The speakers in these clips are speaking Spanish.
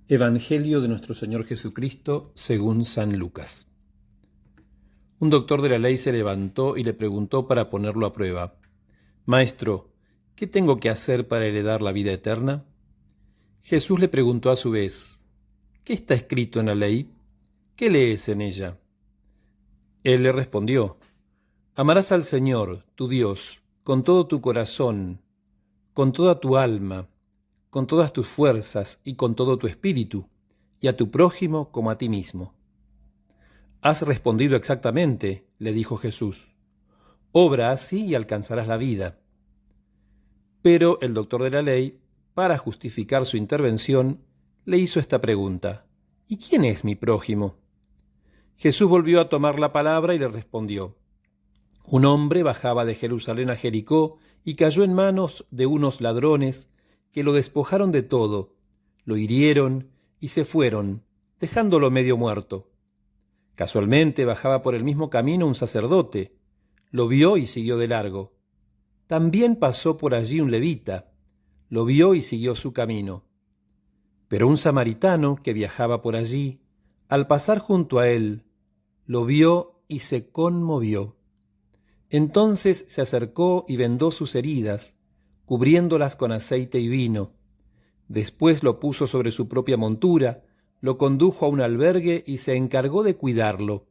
Evangelio de nuestro Señor Jesucristo según San Lucas. Un doctor de la ley se levantó y le preguntó para ponerlo a prueba: Maestro, ¿qué tengo que hacer para heredar la vida eterna? Jesús le preguntó a su vez: ¿Qué está escrito en la ley? ¿Qué lees en ella? Él le respondió: Amarás al Señor, tu Dios, con todo tu corazón, con toda tu alma, con todas tus fuerzas y con todo tu espíritu, y a tu prójimo como a ti mismo. Has respondido exactamente, le dijo Jesús. Obra así y alcanzarás la vida. Pero el doctor de la ley, para justificar su intervención, le hizo esta pregunta: ¿Y quién es mi prójimo? Jesús volvió a tomar la palabra y le respondió: Un hombre bajaba de Jerusalén a Jericó y cayó en manos de unos ladrones que lo despojaron de todo, lo hirieron y se fueron, dejándolo medio muerto. Casualmente bajaba por el mismo camino un sacerdote, lo vio y siguió de largo. También pasó por allí un levita, lo vio y siguió su camino. Pero un samaritano que viajaba por allí, al pasar junto a él, lo vio y se conmovió. Entonces se acercó y vendó sus heridas, cubriéndolas con aceite y vino. Después lo puso sobre su propia montura, lo condujo a un albergue y se encargó de cuidarlo.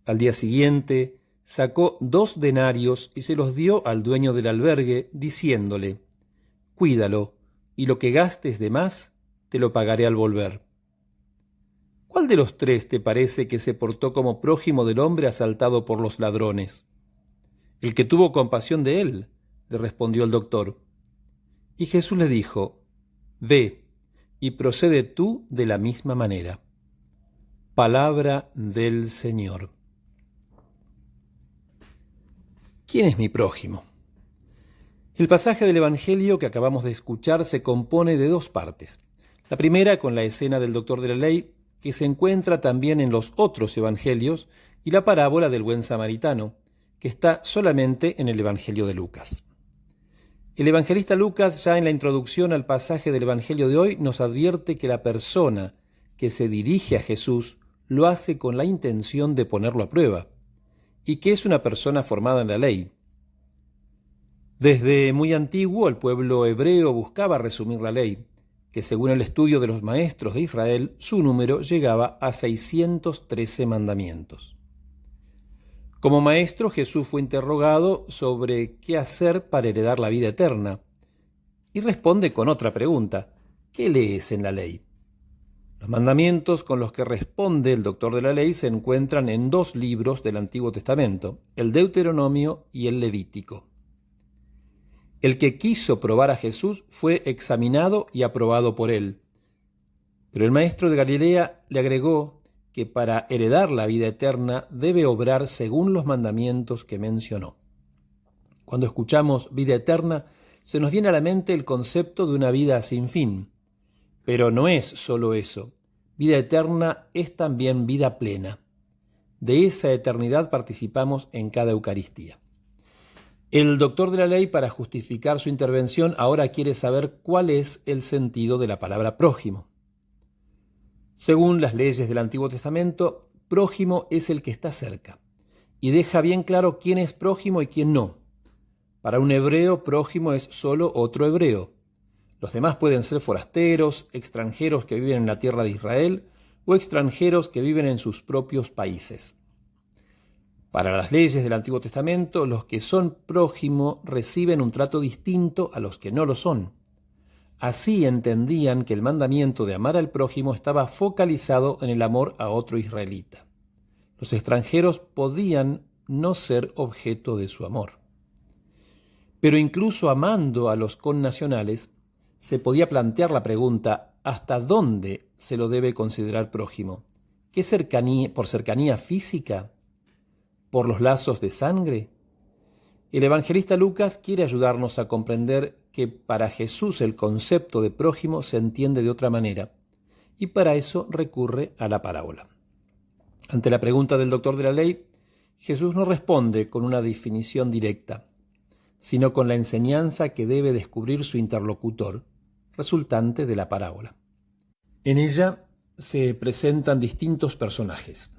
Al día siguiente sacó 2 denarios y se los dio al dueño del albergue, diciéndole: Cuídalo, y lo que gastes de más te lo pagaré al volver. ¿Cuál de los 3 te parece que se portó como prójimo del hombre asaltado por los ladrones? El que tuvo compasión de él, le respondió el doctor. Y Jesús le dijo: Ve, y procede tú de la misma manera. Palabra del Señor. ¿Quién es mi prójimo? El pasaje del Evangelio que acabamos de escuchar se compone de 2 partes. La primera con la escena del doctor de la ley, que se encuentra también en los otros evangelios, y la parábola del buen samaritano, que está solamente en el Evangelio de Lucas. El evangelista Lucas, ya en la introducción al pasaje del Evangelio de hoy, nos advierte que la persona que se dirige a Jesús lo hace con la intención de ponerlo a prueba, y que es una persona formada en la ley. Desde muy antiguo el pueblo hebreo buscaba resumir la ley, que según el estudio de los maestros de Israel, su número llegaba a 613 mandamientos. Como maestro, Jesús fue interrogado sobre qué hacer para heredar la vida eterna, y responde con otra pregunta: ¿qué lees en la ley? Los mandamientos con los que responde el doctor de la ley se encuentran en 2 libros del Antiguo Testamento, el Deuteronomio y el Levítico. El que quiso probar a Jesús fue examinado y aprobado por él. Pero el maestro de Galilea le agregó que para heredar la vida eterna debe obrar según los mandamientos que mencionó. Cuando escuchamos vida eterna, se nos viene a la mente el concepto de una vida sin fin. Pero no es solo eso. Vida eterna es también vida plena. De esa eternidad participamos en cada Eucaristía. El doctor de la ley, para justificar su intervención, ahora quiere saber cuál es el sentido de la palabra prójimo. Según las leyes del Antiguo Testamento, prójimo es el que está cerca, y deja bien claro quién es prójimo y quién no. Para un hebreo, prójimo es solo otro hebreo. Los demás pueden ser forasteros, extranjeros que viven en la tierra de Israel o extranjeros que viven en sus propios países. Para las leyes del Antiguo Testamento, los que son prójimo reciben un trato distinto a los que no lo son. Así entendían que el mandamiento de amar al prójimo estaba focalizado en el amor a otro israelita. Los extranjeros podían no ser objeto de su amor. Pero incluso amando a los connacionales, se podía plantear la pregunta: ¿hasta dónde se lo debe considerar prójimo? ¿Qué cercanía, por cercanía física? ¿Por los lazos de sangre? El evangelista Lucas quiere ayudarnos a comprender que para Jesús el concepto de prójimo se entiende de otra manera, y para eso recurre a la parábola. Ante la pregunta del doctor de la ley, Jesús no responde con una definición directa, sino con la enseñanza que debe descubrir su interlocutor, resultante de la parábola. En ella se presentan distintos personajes.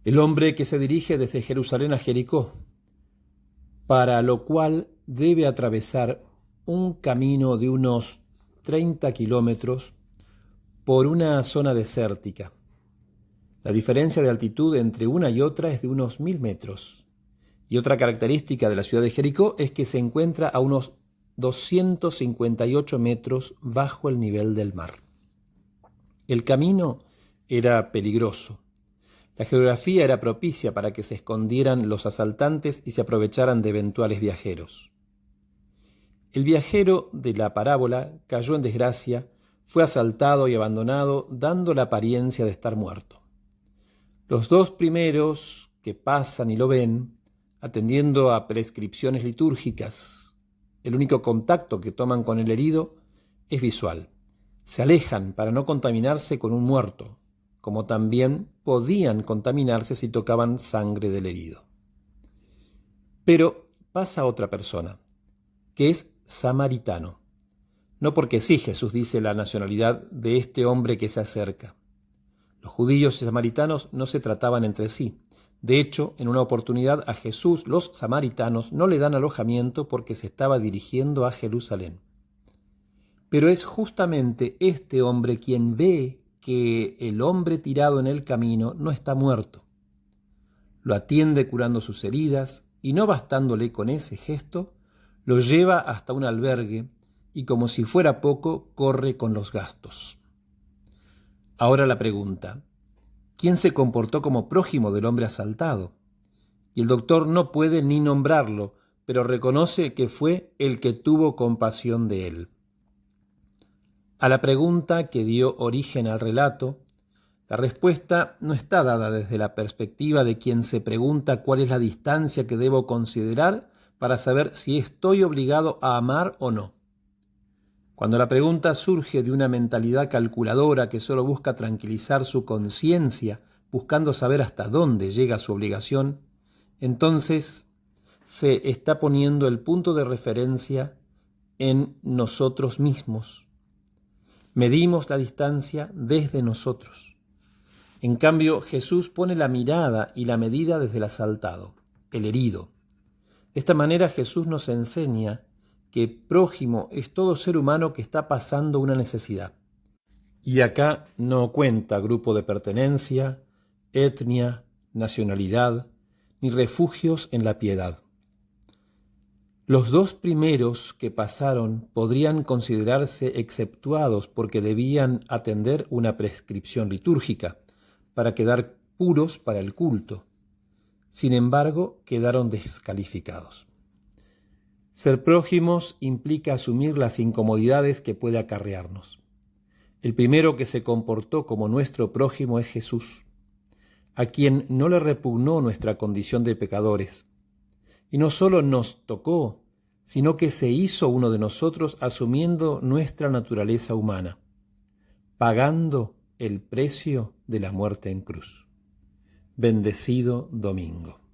El hombre que se dirige desde Jerusalén a Jericó, para lo cual debe atravesar un camino de unos 30 kilómetros por una zona desértica. La diferencia de altitud entre una y otra es de unos 1000 metros. Y otra característica de la ciudad de Jericó es que se encuentra a unos 258 metros bajo el nivel del mar. El camino era peligroso. La geografía era propicia para que se escondieran los asaltantes y se aprovecharan de eventuales viajeros. El viajero de la parábola cayó en desgracia, fue asaltado y abandonado, dando la apariencia de estar muerto. Los dos primeros que pasan y lo ven, atendiendo a prescripciones litúrgicas, el único contacto que toman con el herido es visual. Se alejan para no contaminarse con un muerto, como también podían contaminarse si tocaban sangre del herido. Pero pasa otra persona, que es samaritano. No porque sí Jesús dice la nacionalidad de este hombre que se acerca. Los judíos y samaritanos no se trataban entre sí. De hecho, en una oportunidad a Jesús los samaritanos no le dan alojamiento porque se estaba dirigiendo a Jerusalén. Pero es justamente este hombre quien ve que el hombre tirado en el camino no está muerto. Lo atiende curando sus heridas y no bastándole con ese gesto, lo lleva hasta un albergue y como si fuera poco, corre con los gastos. Ahora la pregunta, ¿quién se comportó como prójimo del hombre asaltado? Y el doctor no puede ni nombrarlo, pero reconoce que fue el que tuvo compasión de él. A la pregunta que dio origen al relato, la respuesta no está dada desde la perspectiva de quien se pregunta cuál es la distancia que debo considerar para saber si estoy obligado a amar o no. Cuando la pregunta surge de una mentalidad calculadora que solo busca tranquilizar su conciencia, buscando saber hasta dónde llega su obligación, entonces se está poniendo el punto de referencia en nosotros mismos. Medimos la distancia desde nosotros. En cambio, Jesús pone la mirada y la medida desde el asaltado, el herido. De esta manera Jesús nos enseña que prójimo es todo ser humano que está pasando una necesidad. Y acá no cuenta grupo de pertenencia, etnia, nacionalidad, ni refugios en la piedad. Los dos primeros que pasaron podrían considerarse exceptuados porque debían atender una prescripción litúrgica para quedar puros para el culto. Sin embargo, quedaron descalificados. Ser prójimos implica asumir las incomodidades que puede acarrearnos. El primero que se comportó como nuestro prójimo es Jesús, a quien no le repugnó nuestra condición de pecadores. Y no solo nos tocó, sino que se hizo uno de nosotros asumiendo nuestra naturaleza humana, pagando el precio de la muerte en cruz. Bendecido domingo.